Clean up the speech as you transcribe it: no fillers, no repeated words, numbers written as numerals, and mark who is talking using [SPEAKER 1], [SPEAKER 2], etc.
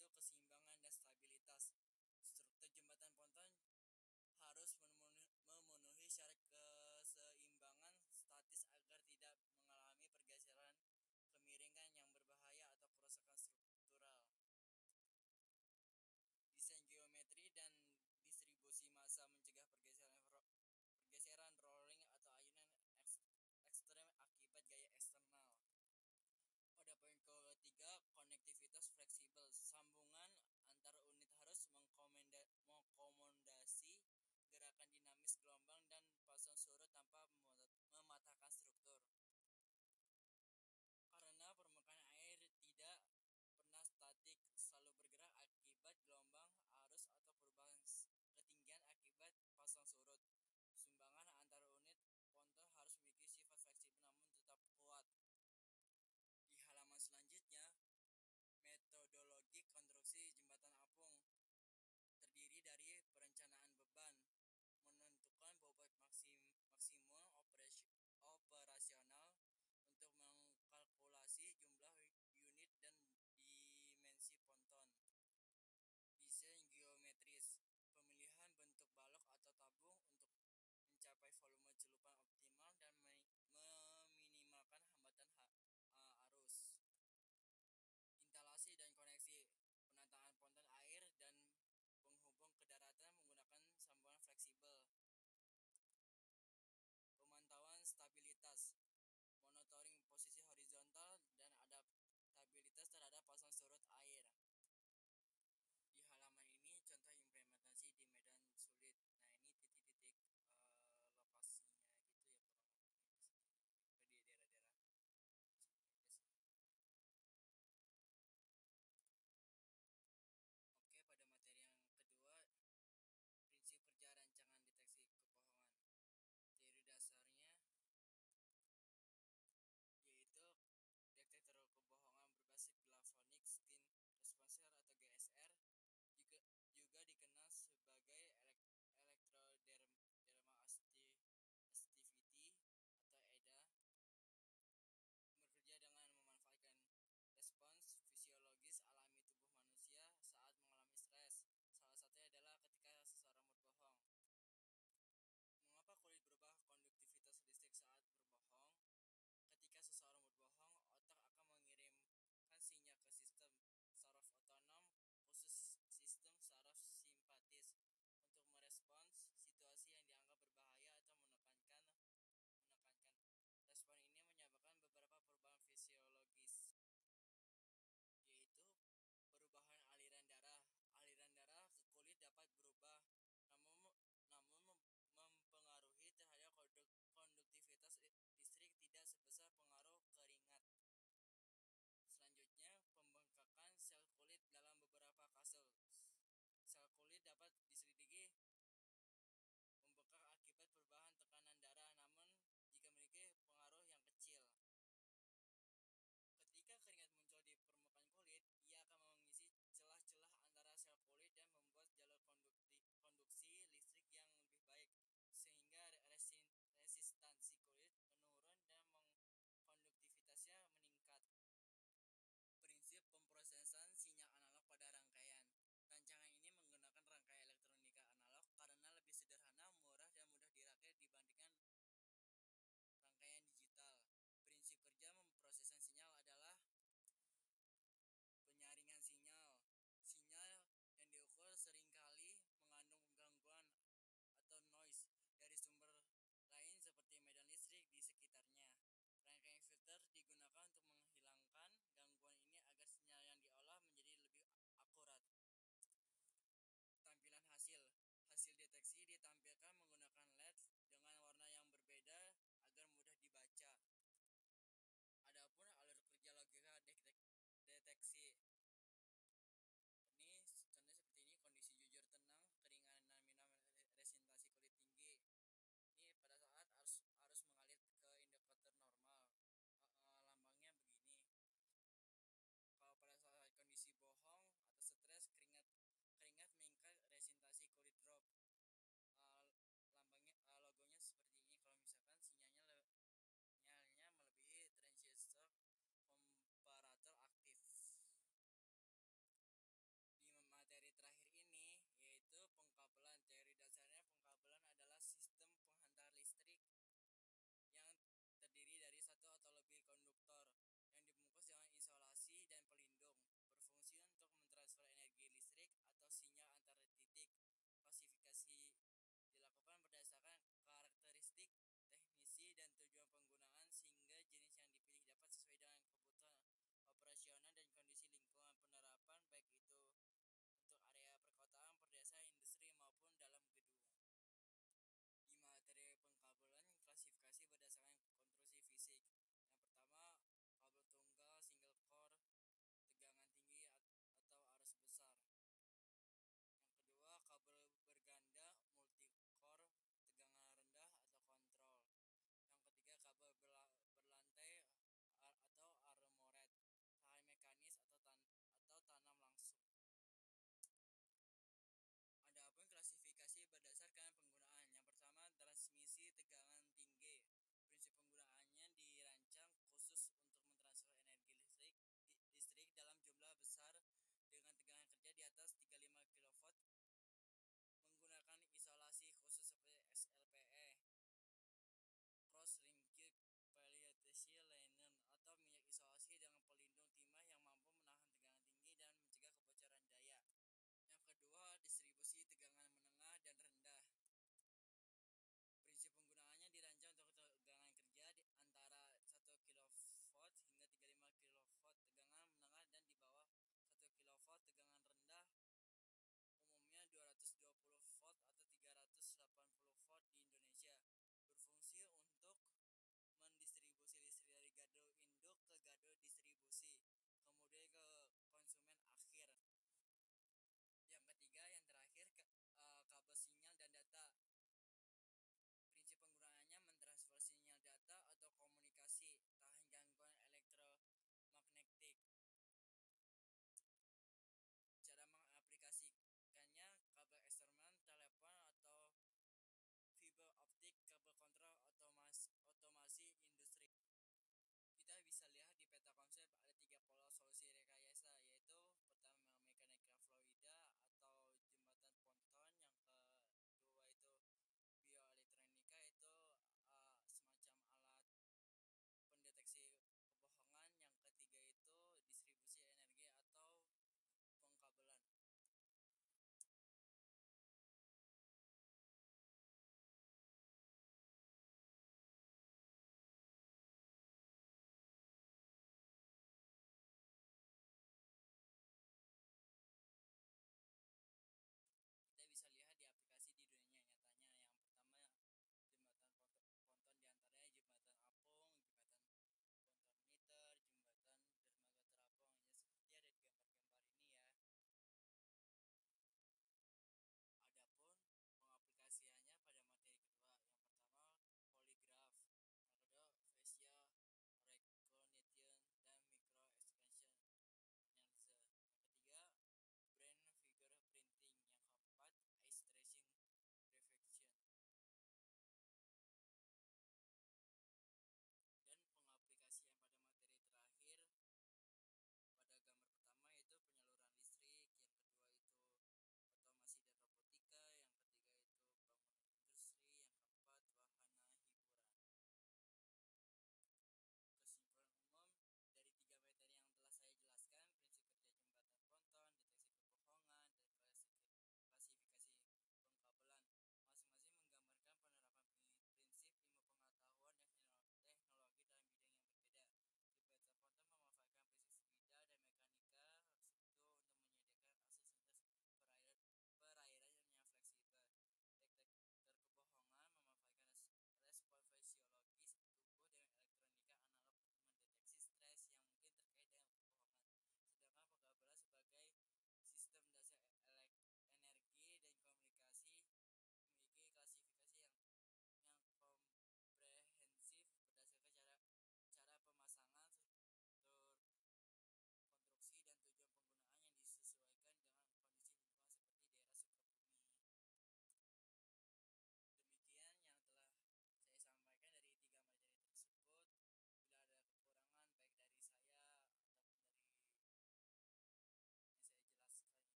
[SPEAKER 1] yaitu keseimbangan dan stabilitas. Struktur jembatan ponton harus memenuhi syarat keseimbangan statis agar tidak mengalami pergeseran, kemiringan yang berbahaya atau kerusakan struktural. Desain geometri dan distribusi massa mencegah pergeseran rolling atau ayunan ekstrem akibat gaya eksternal. Pada poin ketiga, konektivitas fleksibel. Sambungan antar unit harus mengakomodasi gerakan dinamis gelombang dan pasang surut tanpa mematahkan struktur. Karena permukaan air tidak pernah statik, selalu bergerak akibat gelombang, arus, atau perubahan ketinggian akibat pasang surut. Sumbangan antar unit ponton harus memiliki sifat fleksibel namun tetap kuat. Di halaman selanjutnya, metodologi konstruksi jembatan apung terdiri dari perencanaan beban, menentukan bobot maksimum operasional untuk mengkalkulasi jumlah unit dan dimensi ponton. Desain geometris, pemilihan bentuk balok atau tabung untuk mencapai volume celupan optimal dan meminimalkan hambatan arus. Instalasi dan koneksi, penataan ponton air dan penghubung ke daratan menggunakan sambungan fleksibel. Pemantauan stabilitas, monitoring posisi horizontal dan adaptabilitas terhadap pasang surut air. Di halaman ini contoh implementasi di medan sulit. Nah, ini titik-titik lokasinya gitu ya, kurang lebihnya di sini. Di daerah-daerah sini aja sih. Oke, pada materi yang kedua, prinsip kerja rancangan deteksi kebohongan. Teori dasarnya yaitu detektor kebohongan berbasis Galvanic Skin Responser atau GSR, juga dikenal sebagai Electrodermal Activity atau EDA, bekerja dengan memanfaatkan respons fisiologis alami tubuh manusia saat mengalami stres. Salah satunya adalah ketika seseorang berbohong. Mengapa kulit berubah konduktivitas listrik saat berbohong? Ketika seseorang berbohong, otak akan mengirimkan sinyal ke sistem saraf otonom, khusus sistem saraf simpatis, untuk merespons situasi yang dianggap berbahaya atau menekankan. Respon ini menyebabkan beberapa perubahan fisiologis, yaitu perubahan aliran darah. Aliran darah ke kulit dapat berubah, namun mempengaruhi terhadap konduktivitas listrik tidak sebesar pengaruh keringat. Selanjutnya, pembengkakan sel kulit dalam beberapa kasus. Sel kulit dapat